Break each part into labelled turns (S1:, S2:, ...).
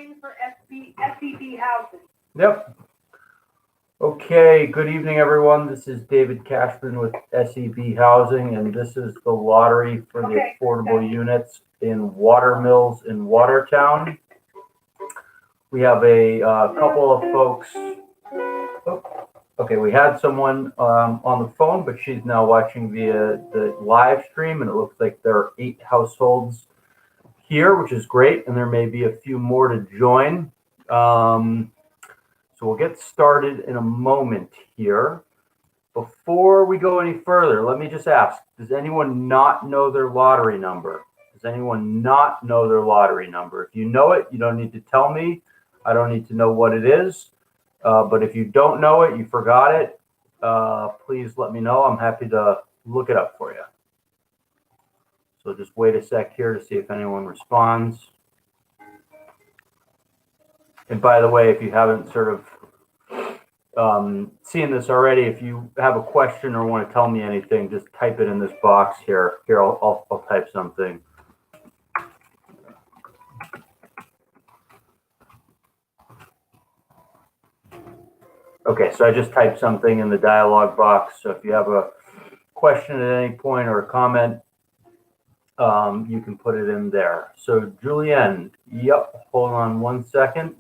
S1: waiting for SEB housing.
S2: Yep. Okay, good evening, everyone. This is David Cashman with SEB Housing, and this is the lottery for the affordable units in Watermills in Watertown. We have a couple of folks. Okay, we had someone on the phone, but she's now watching via the live stream, and it looks like there are 8 households here, which is great, and there may be a few more to join. So we'll get started in a moment here. Before we go any further, let me just ask, does anyone not know their lottery number? Does anyone not know their lottery number? If you know it, you don't need to tell me. I don't need to know what it is. But if you don't know it, you forgot it, please let me know. I'm happy to look it up for you. So just wait a sec here to see if anyone responds. And by the way, if you haven't sort of seen this already, if you have a question or want to tell me anything, just type it in this box here. Here, I'll type something. Okay, so I just typed something in the dialog box. So if you have a question at any point or a comment, you can put it in there. So Julianne, yep, hold on one second.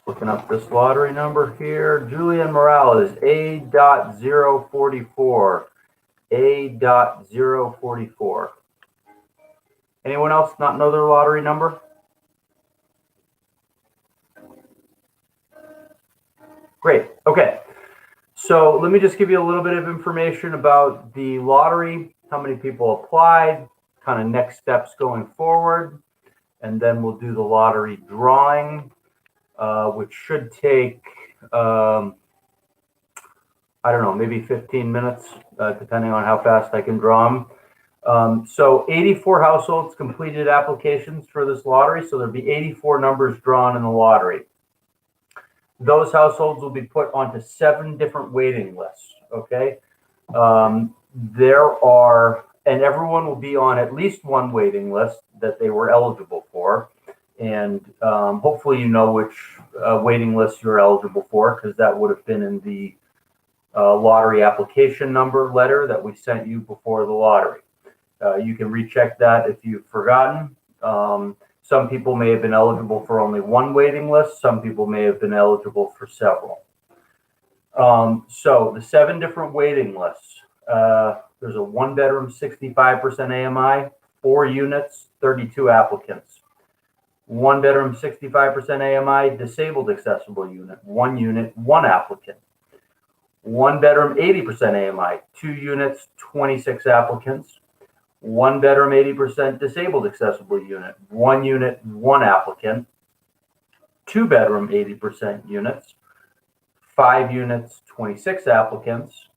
S2: Looking up this lottery number here. Julian Morales, A.044. A.044. Anyone else not know their lottery number? Great. Okay. So let me just give you a little bit of information about the lottery, how many people applied, kind of next steps going forward, and then we'll do the lottery drawing, which should take, I don't know, maybe 15 minutes, depending on how fast I can draw them. So 84 households completed applications for this lottery. So there'll be 84 numbers drawn in the lottery. Those households will be put onto 7 different waiting lists. Okay. And everyone will be on at least one waiting list that they were eligible for. And hopefully you know which waiting list you're eligible for, because that would have been in the lottery application number letter that we sent you before the lottery. You can recheck that if you've forgotten. Some people may have been eligible for only one waiting list. Some people may have been eligible for several. So the 7 different waiting lists. There's a 1-bedroom, 65% AMI, 4 units, 32 applicants. 1-bedroom, 65% AMI, disabled accessible unit, 1 unit, 1 applicant. 1-bedroom, 80% AMI, 2 units, 26 applicants. 1-bedroom, 80% disabled accessible unit, 1 unit, 1 applicant. 2-bedroom, 80% units, 5 units, 26 applicants.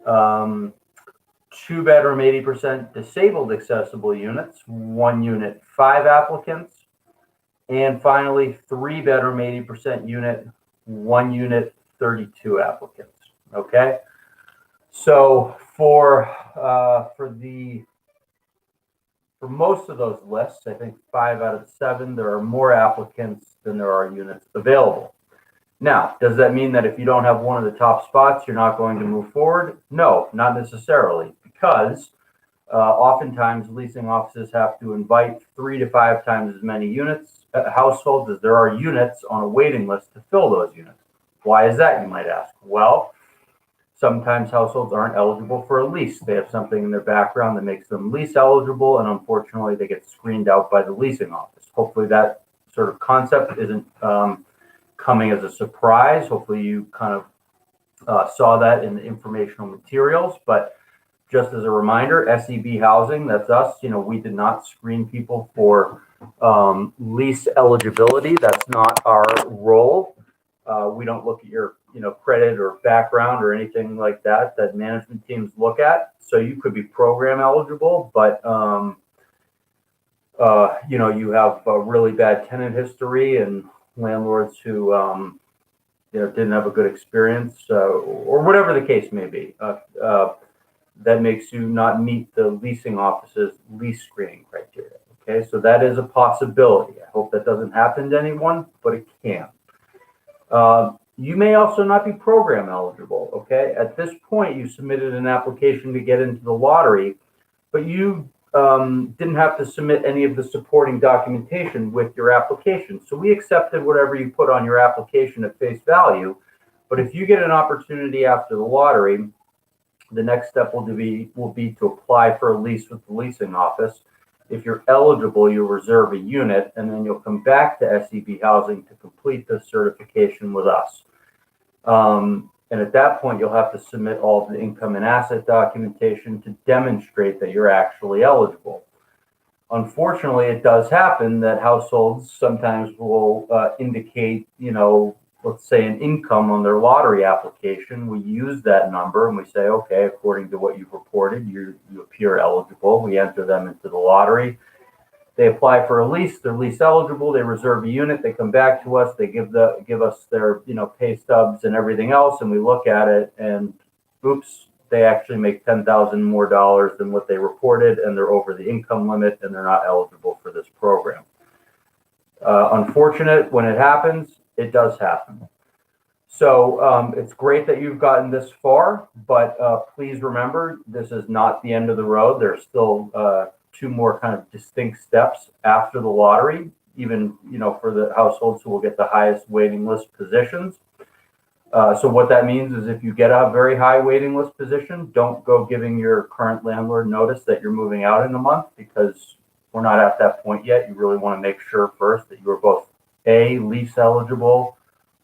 S2: 2-bedroom, 80% disabled accessible units, 1 unit, 5 applicants. And finally, 3-bedroom, 80% unit, 1 unit, 32 applicants. Okay. So for most of those lists, I think 5 out of 7, there are more applicants than there are units available. Now, does that mean that if you don't have one of the top spots, you're not going to move forward? No, not necessarily, because oftentimes leasing offices have to invite 3 to 5 times as many households as there are units on a waiting list to fill those units. Why is that, you might ask? Well, sometimes households aren't eligible for a lease. They have something in their background that makes them lease eligible, and unfortunately they get screened out by the leasing office. Hopefully that sort of concept isn't coming as a surprise. Hopefully you kind of saw that in the informational materials, but just as a reminder, SEB Housing, that's us, we did not screen people for lease eligibility. That's not our role. We don't look at your credit or background or anything like that management teams look at. So you could be program eligible, but you have a really bad tenant history and landlords who didn't have a good experience, or whatever the case may be, that makes you not meet the leasing office's lease screening criteria. Okay, so that is a possibility. I hope that doesn't happen to anyone, but it can. You may also not be program eligible. Okay, at this point, you submitted an application to get into the lottery, but you didn't have to submit any of the supporting documentation with your application. So we accepted whatever you put on your application at face value. But if you get an opportunity after the lottery, the next step will be to apply for a lease with the leasing office. If you're eligible, you'll reserve a unit, and then you'll come back to SEB Housing to complete the certification with us. And at that point, you'll have to submit all of the income and asset documentation to demonstrate that you're actually eligible. Unfortunately, it does happen that households sometimes will indicate, let's say an income on their lottery application. We use that number and we say, okay, according to what you've reported, you appear eligible. We enter them into the lottery. They apply for a lease. They're lease eligible. They reserve a unit. They come back to us. They give us their pay stubs and everything else, and we look at it, and oops, they actually make $10,000 more than what they reported, and they're over the income limit, and they're not eligible for this program. Unfortunate when it happens. It does happen. So it's great that you've gotten this far, but please remember, this is not the end of the road. There's still 2 more kind of distinct steps after the lottery, even for the households who will get the highest waiting list positions. So what that means is if you get a very high waiting list position, don't go giving your current landlord notice that you're moving out in a month, because we're not at that point yet. You really want to make sure first that you are both A, lease eligible,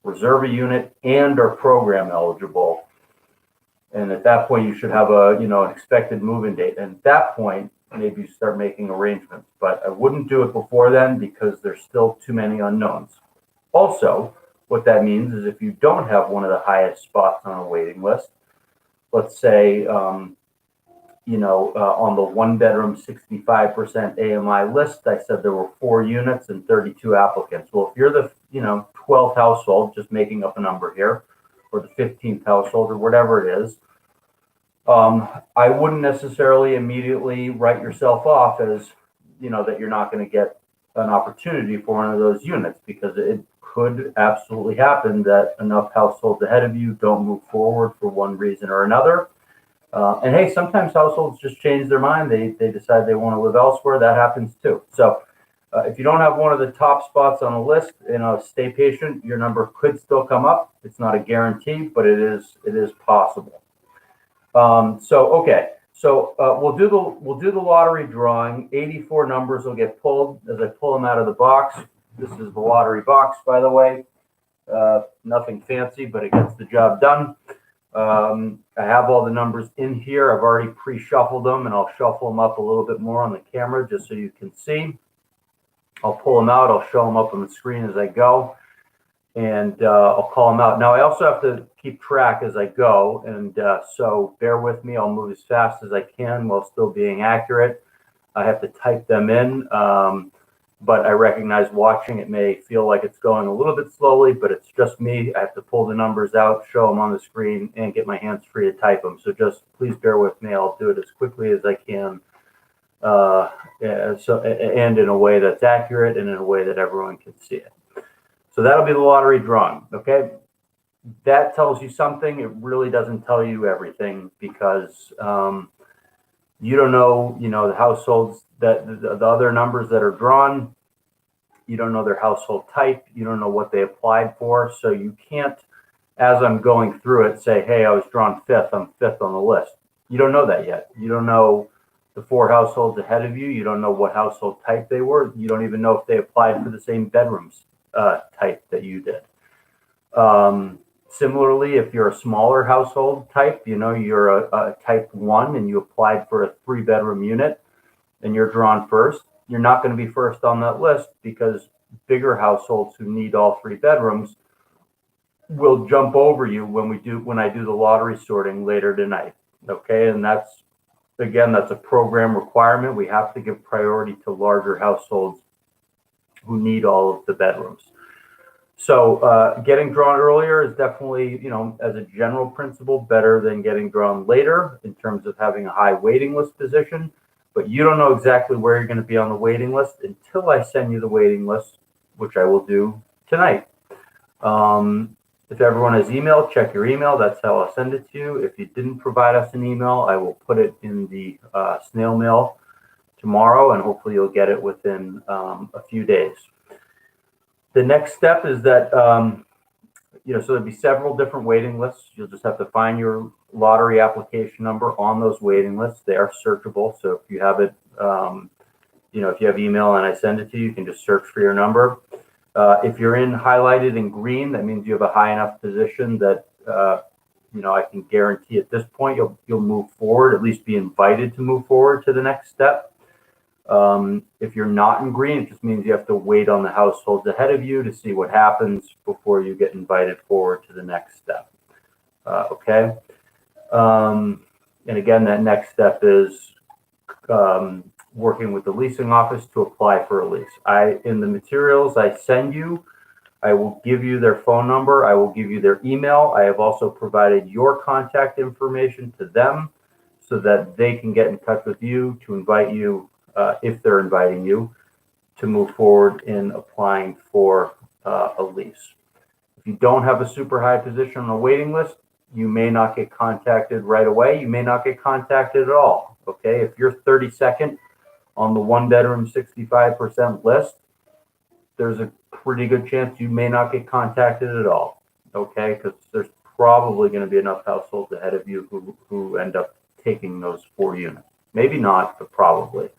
S2: reserve a unit, and are program eligible. And at that point, you should have an expected move-in date. And at that point, maybe you start making arrangements. But I wouldn't do it before then, because there's still too many unknowns. Also, what that means is if you don't have one of the highest spots on a waiting list, let's say, on the 1-bedroom 65% AMI list, I said there were 4 units and 32 applicants. Well, if you're the 12th household, just making up a number here, or the 15th household, or whatever it is, I wouldn't necessarily immediately write yourself off as, that you're not going to get an opportunity for one of those units, because it could absolutely happen that enough households ahead of you don't move forward for one reason or another. And hey, sometimes households just change their mind. They decide they want to live elsewhere. That happens too. So if you don't have one of the top spots on the list, stay patient. Your number could still come up. It's not a guarantee, but it is possible. Okay. So we'll do the lottery drawing. 84 numbers will get pulled as I pull them out of the box. This is the lottery box, by the way. Nothing fancy, but it gets the job done. I have all the numbers in here. I've already pre-shuffled them, and I'll shuffle them up a little bit more on the camera just so you can see. I'll pull them out. I'll show them up on the screen as I go, and I'll call them out. Now, I also have to keep track as I go, and so bear with me. I'll move as fast as I can while still being accurate. I have to type them in, but I recognize watching it may feel like it's going a little bit slowly, but it's just me. I have to pull the numbers out, show them on the screen, and get my hands free to type them. So just please bear with me. I'll do it as quickly as I can, and in a way that's accurate and in a way that everyone can see it. So that'll be the lottery drawing, okay? That tells you something. It really doesn't tell you everything, because you don't know, the households that the other numbers that are drawn. You don't know their household type. You don't know what they applied for. So you can't, as I'm going through it, say, hey, I was drawn 5th. I'm 5th on the list. You don't know that yet. You don't know the 4 households ahead of you. You don't know what household type they were. You don't even know if they applied for the same bedrooms type that you did. Similarly, if you're a smaller household type, you're a type 1 and you applied for a 3-bedroom unit and you're drawn first, you're not going to be first on that list, because bigger households who need all 3 bedrooms will jump over you when I do the lottery sorting later tonight. Okay. And that's a program requirement. We have to give priority to larger households who need all of the bedrooms. So getting drawn earlier is definitely, as a general principle, better than getting drawn later in terms of having a high waiting list position. But you don't know exactly where you're going to be on the waiting list until I send you the waiting list, which I will do tonight. If everyone has email, check your email. That's how I'll send it to you. If you didn't provide us an email, I will put it in the snail mail tomorrow, and hopefully you'll get it within a few days. The next step is that, so there'll be several different waiting lists. You'll just have to find your lottery application number on those waiting lists. They are searchable. So if you have it, if you have email and I send it to you, you can just search for your number. If you're highlighted in green, that means you have a high enough position that, I can guarantee at this point you'll move forward, at least be invited to move forward to the next step. If you're not in green, it just means you have to wait on the households ahead of you to see what happens before you get invited forward to the next step. Okay. And again, that next step is working with the leasing office to apply for a lease. In the materials I send you, I will give you their phone number. I will give you their email. I have also provided your contact information to them so that they can get in touch with you to invite you, if they're inviting you, to move forward in applying for a lease. If you don't have a super high position on the waiting list, you may not get contacted right away. You may not get contacted at all. Okay, if you're 32nd on the 1-bedroom 65% list, there's a pretty good chance you may not get contacted at all. Okay, because there's probably going to be enough households ahead of you who end up taking those 4 units. Maybe not, but probably.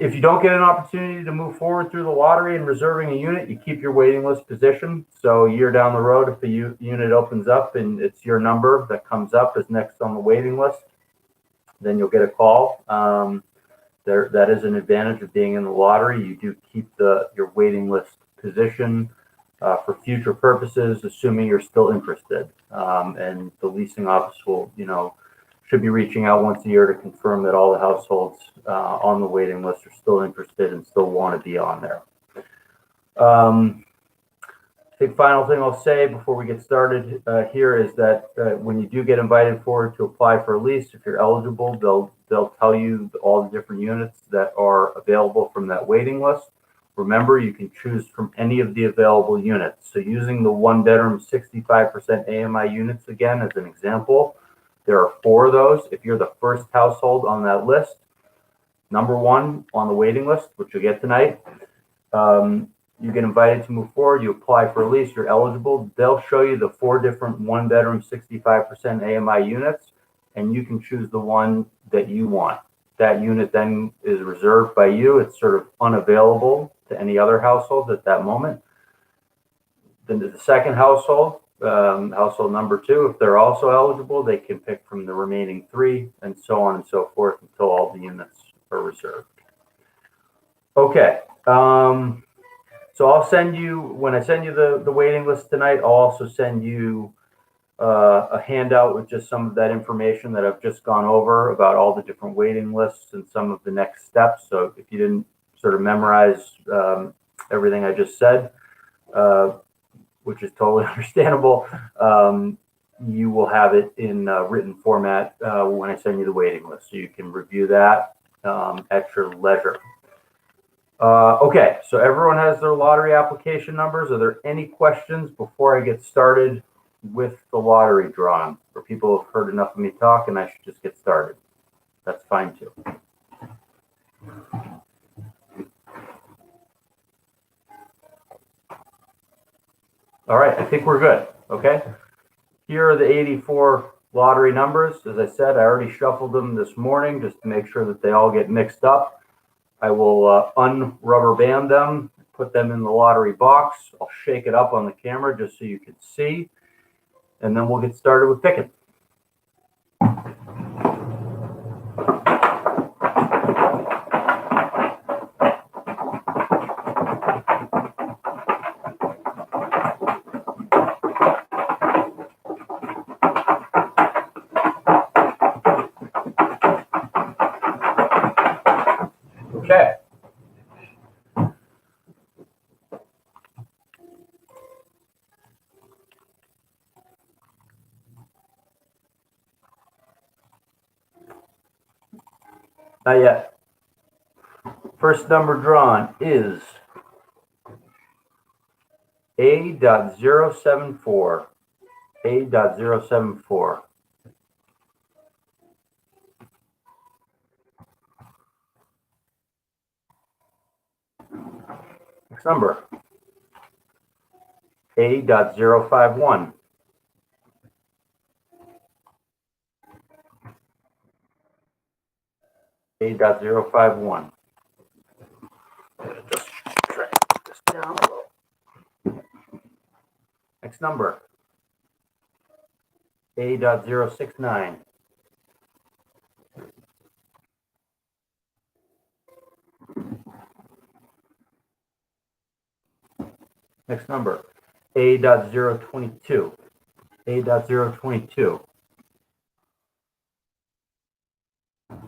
S2: If you don't get an opportunity to move forward through the lottery and reserving a unit, you keep your waiting list position. So a year down the road, if the unit opens up and it's your number that comes up as next on the waiting list, then you'll get a call. That is an advantage of being in the lottery. You do keep your waiting list position for future purposes, assuming you're still interested. And the leasing office will, should be reaching out once a year to confirm that all the households on the waiting list are still interested and still want to be on there. I think final thing I'll say before we get started here is that when you do get invited forward to apply for a lease, if you're eligible, they'll tell you all the different units that are available from that waiting list. Remember, you can choose from any of the available units. So using the 1-bedroom 65% AMI units again as an example, there are 4 of those. If you're the first household on that list, number 1 on the waiting list, which you'll get tonight, you get invited to move forward. You apply for a lease. You're eligible. They'll show you the 4 different 1-bedroom 65% AMI units, and you can choose the one that you want. That unit then is reserved by you. It's sort of unavailable to any other household at that moment. Then to the second household, household number 2, if they're also eligible, they can pick from the remaining 3, and so on and so forth until all the units are reserved. Okay. So I'll send you, when I send you the waiting list tonight, I'll also send you a handout with just some of that information that I've just gone over about all the different waiting lists and some of the next steps. So if you didn't sort of memorize everything I just said, which is totally understandable, you will have it in written format when I send you the waiting list. So you can review that at your leisure. Okay, so everyone has their lottery application numbers. Are there any questions before I get started with the lottery drawing? Or people have heard enough of me talk and I should just get started? That's fine too. All right, I think we're good, okay? Here are the 84 lottery numbers. As I said, I already shuffled them this morning just to make sure that they all get mixed up. I will unrubber band them, put them in the lottery box. I'll shake it up on the camera just so you can see, and then we'll get started with picking. Okay. Not yet. First number drawn is A.074. A.074. Next number. A.051. A.051. Just drag this down a little. Next number. A.069. Next number. A.022. A.022.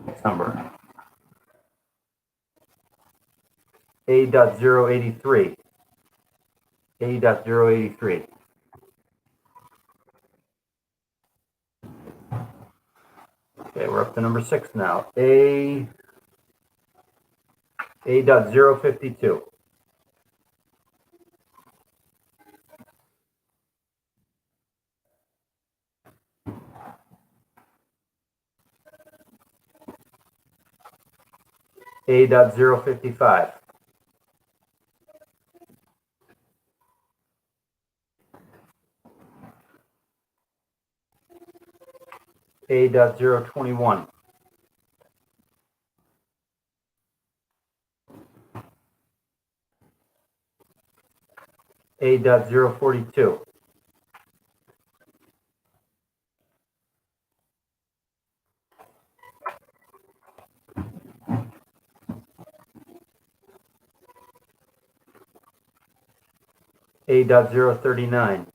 S2: Next number. A.083. A.083. Okay, we're up to number 6 now. A.052. A.055. A.021. A.042. A.039.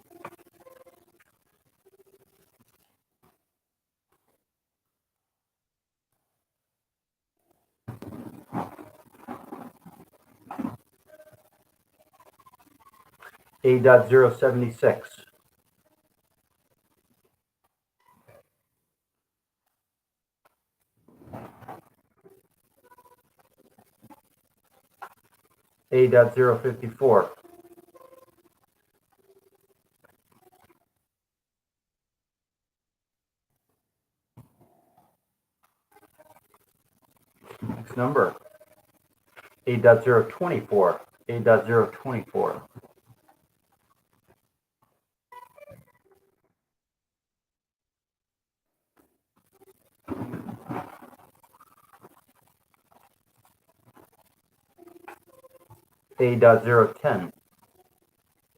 S2: A.076. A.054. Next number. A.024. A.024. A.010.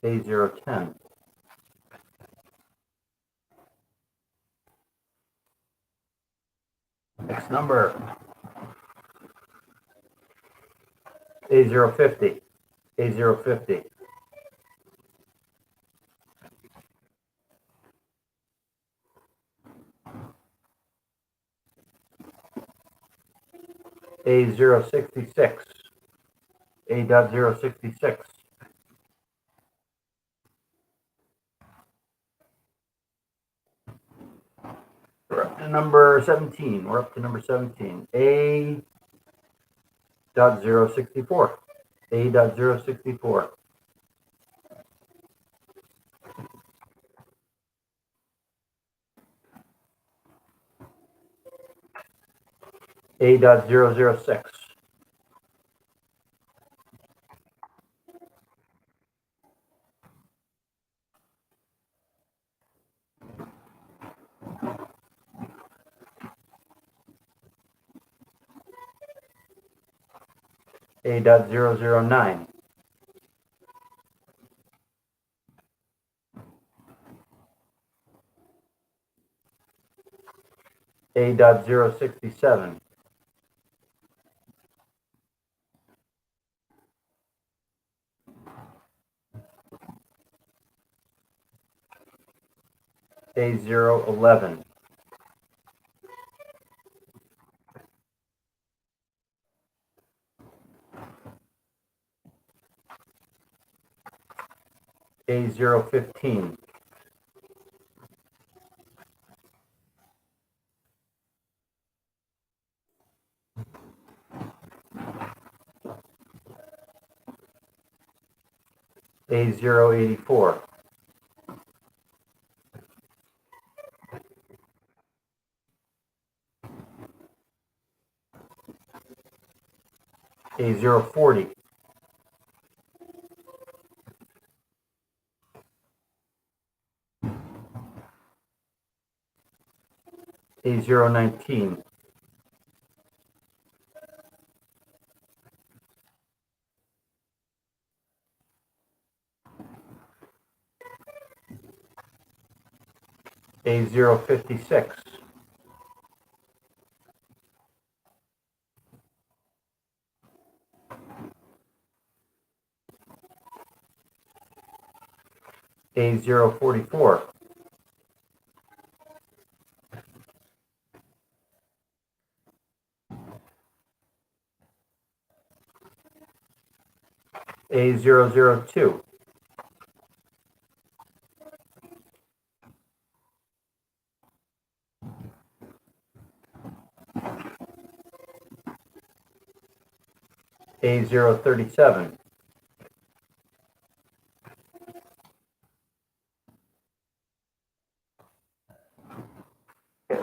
S2: A.010. Next number. A.050. A.050. A.066. A.066. We're up to number 17. We're up to number 17. A.064. A.064. A.006. A.009. A.067. A.011. A.015. A084, A040, A019, A056, A044, A002, A037.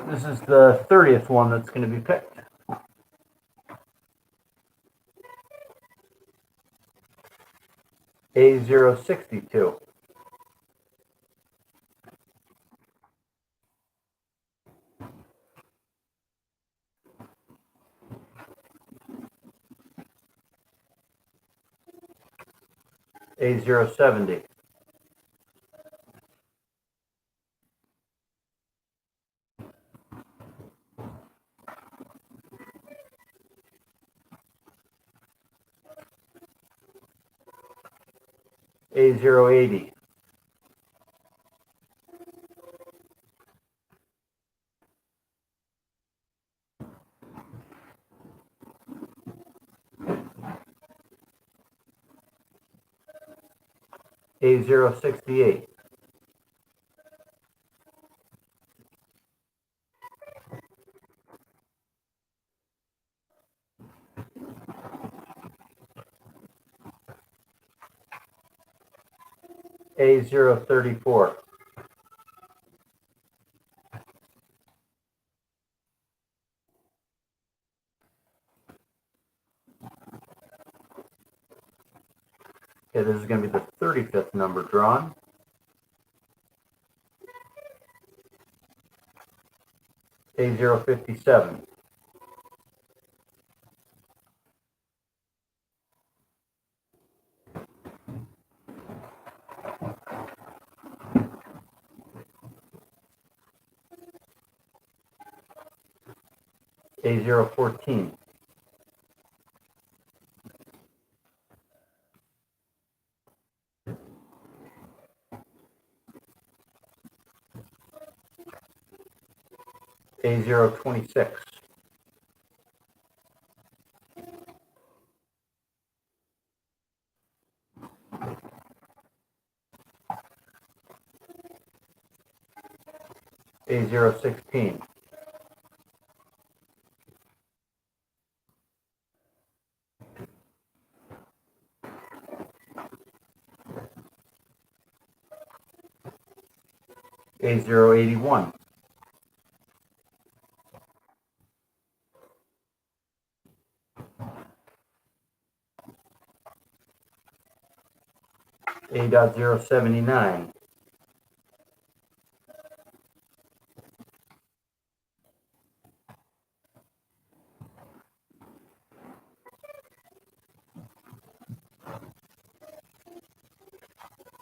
S2: This is the 30th one that's going to be picked. A062, A070, A080, A068, A034, Okay, this is going to be the 35th number drawn. A057, A014, A026, A016, A081, A.079,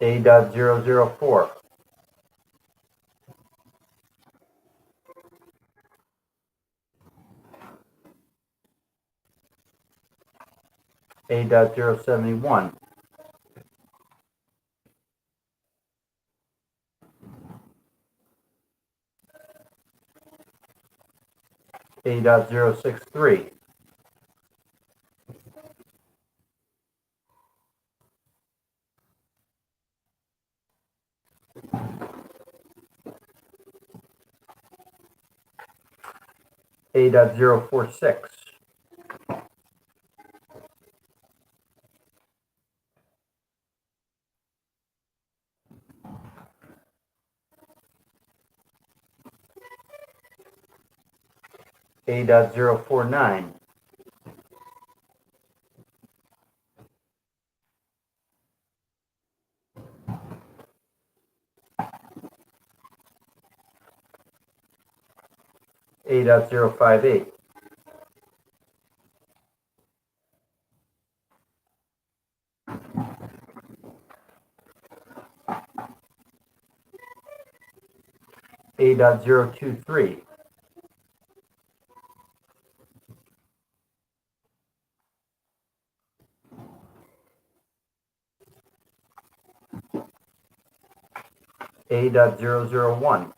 S2: A.004, A.071, A.063, A.046, A.049, A.058, A.023, A.001,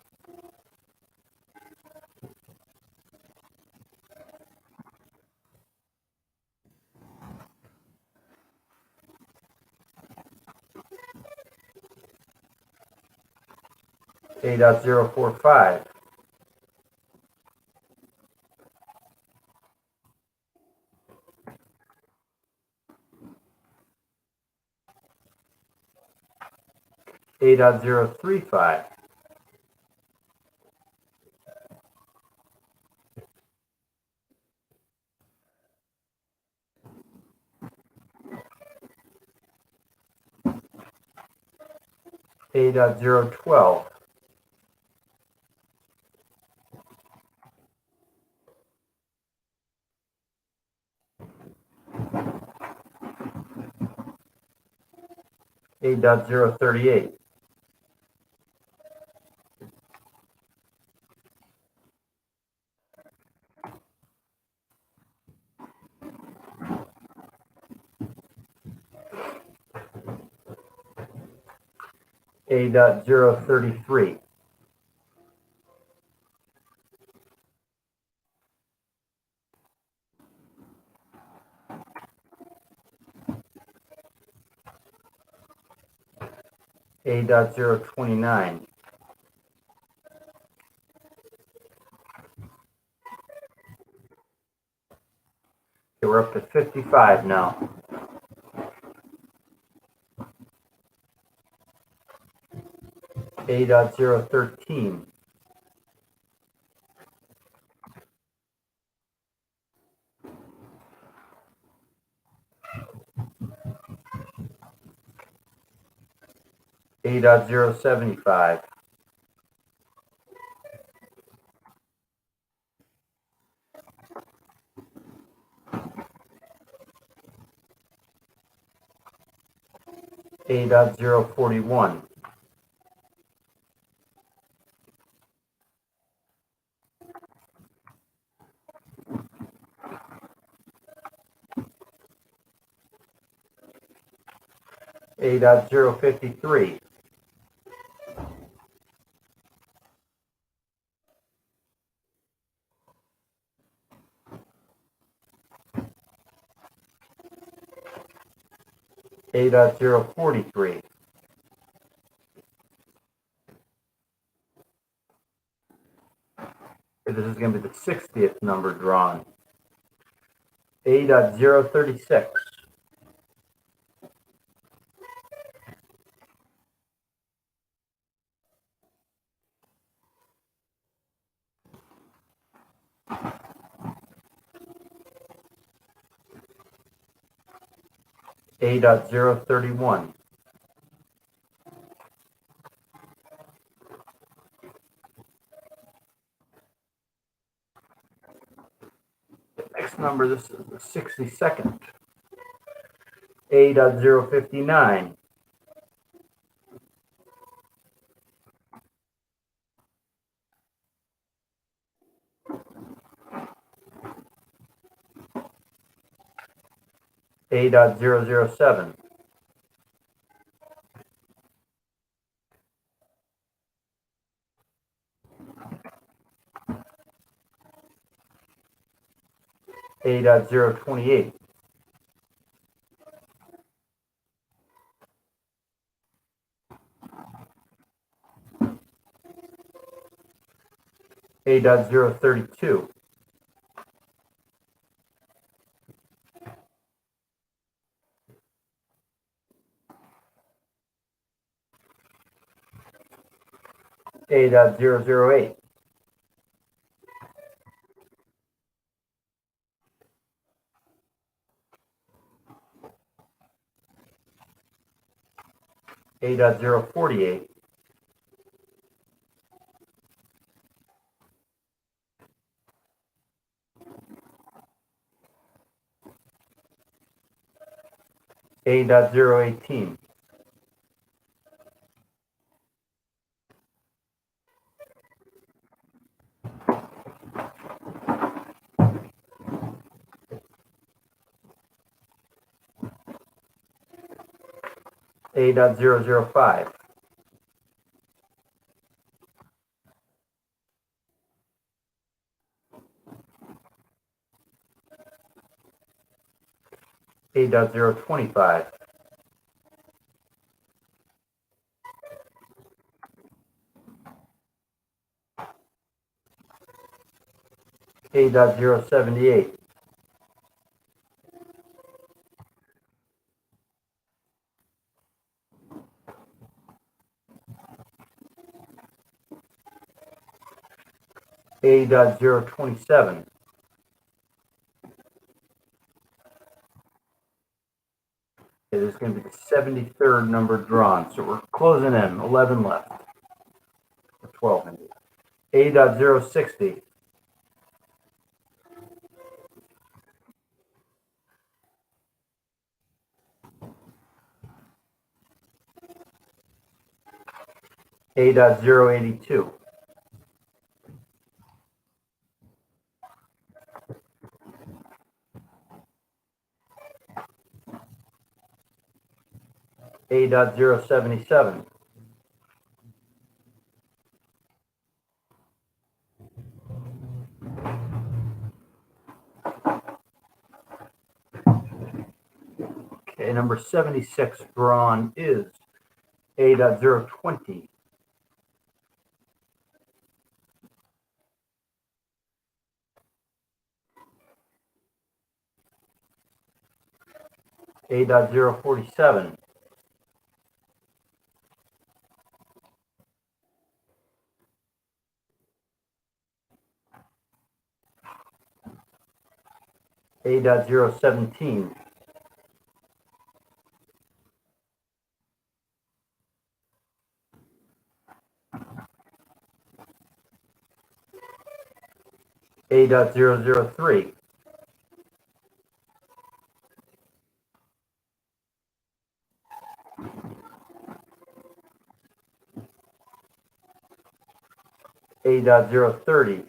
S2: A.045, A.035, A.012, A.038, A.033, A.029. Okay, we're up to 55 now. A.013, A.075, A.041, A.053, A.043, this is going to be the 60th number drawn. A.036, A.031, the next number, this is the 62nd. A.059, A.007, A.028, A.032, A.008, A.048, A.018, A.005, A.025, A.078, A.027. It is going to be the 73rd number drawn, so we're closing in, 11 left, or 12 maybe. A.060, A.082, A.077, okay, number 76 drawn is A.020, A.047, A.017, A.003, A.030,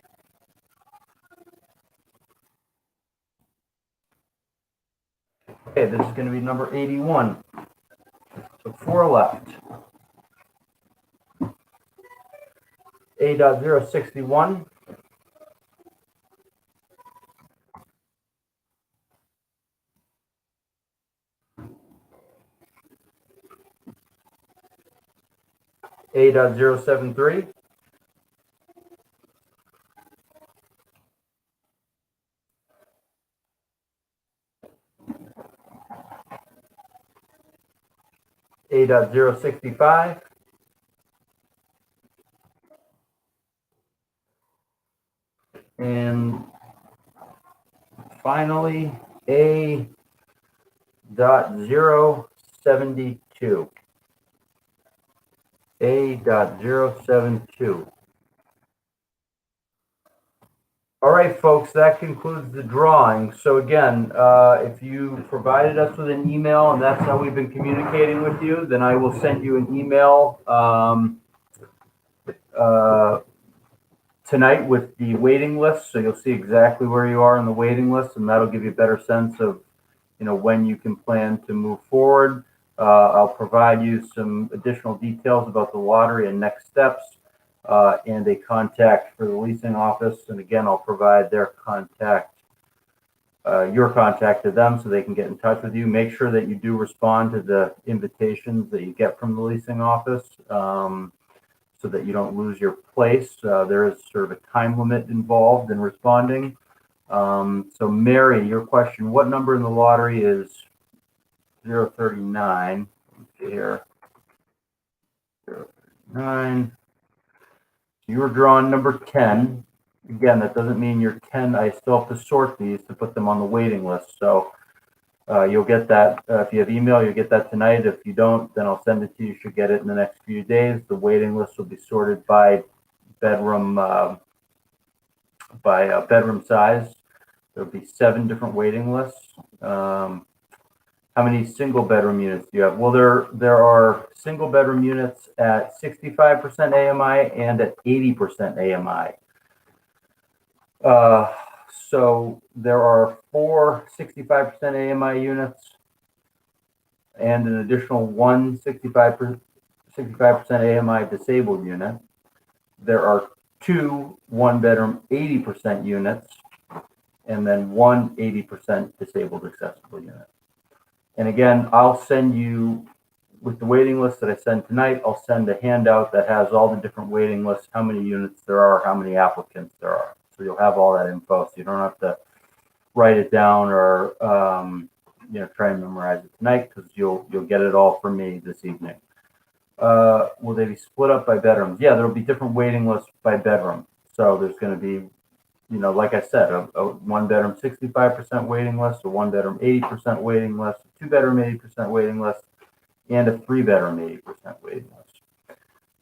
S2: okay, this is going to be number 81, so 4 left. A.061, A.073, A.065, and finally A.072. A.072. All right, folks, that concludes the drawing. So again, if you provided us with an email and that's how we've been communicating with you, then I will send you an email tonight with the waiting list. So you'll see exactly where you are on the waiting list, and that'll give you a better sense of, when you can plan to move forward. I'll provide you some additional details about the lottery and next steps, and a contact for the leasing office. And again, I'll provide their contact, your contact to them so they can get in touch with you. Make sure that you do respond to the invitations that you get from the leasing office, so that you don't lose your place. There is sort of a time limit involved in responding. So Mary, your question, what number in the lottery is 039? Let's see here. 039. You were drawing number 10. Again, that doesn't mean you're 10. I still have to sort these to put them on the waiting list. So You'll get that if you have email. You'll get that tonight. If you don't, then I'll send it to you. You should get it in the next few days. The waiting list will be sorted by bedroom bedroom size. There'll be 7 different waiting lists. How many single bedroom units do you have? Well, there are single bedroom units at 65% AMI and at 80% AMI. So there are 4 65% AMI units and an additional 1 65% AMI disabled unit. There are 2 one-bedroom 80% units and then 1 80% disabled accessible unit. And again, I'll send you, with the waiting list that I send tonight, I'll send a handout that has all the different waiting lists, how many units there are, how many applicants there are. So you'll have all that info, so you don't have to write it down or try and memorize it tonight, because you'll get it all from me this evening. Will they be split up by bedrooms? Yeah, there'll be different waiting lists by bedroom. So there's going to be, like I said, a 1-bedroom 65% waiting list, a 1-bedroom 80% waiting list, a 2-bedroom 80% waiting list, and a 3-bedroom 80% waiting list.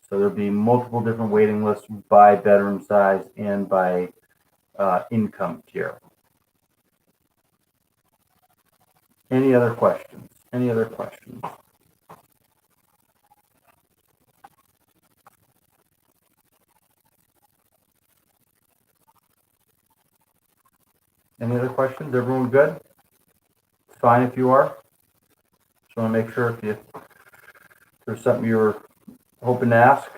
S2: So there'll be multiple different waiting lists by bedroom size and by income tier. Any other questions? Any other questions? Any other questions? Everyone good? It's fine if you are. Just want to make sure if there's something you were hoping to ask.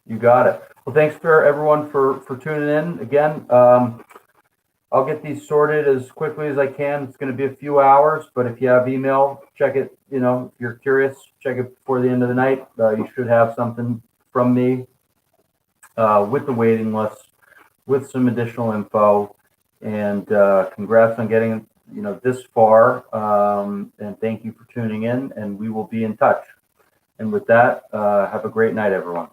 S2: You got it. Well, thanks for everyone for tuning in. Again, I'll get these sorted as quickly as I can. It's going to be a few hours, but if you have email, check it. If you're curious, check it before the end of the night. You should have something from me with the waiting list, with some additional info, and congrats on getting this far, and thank you for tuning in, and we will be in touch. And with that, have a great night, everyone.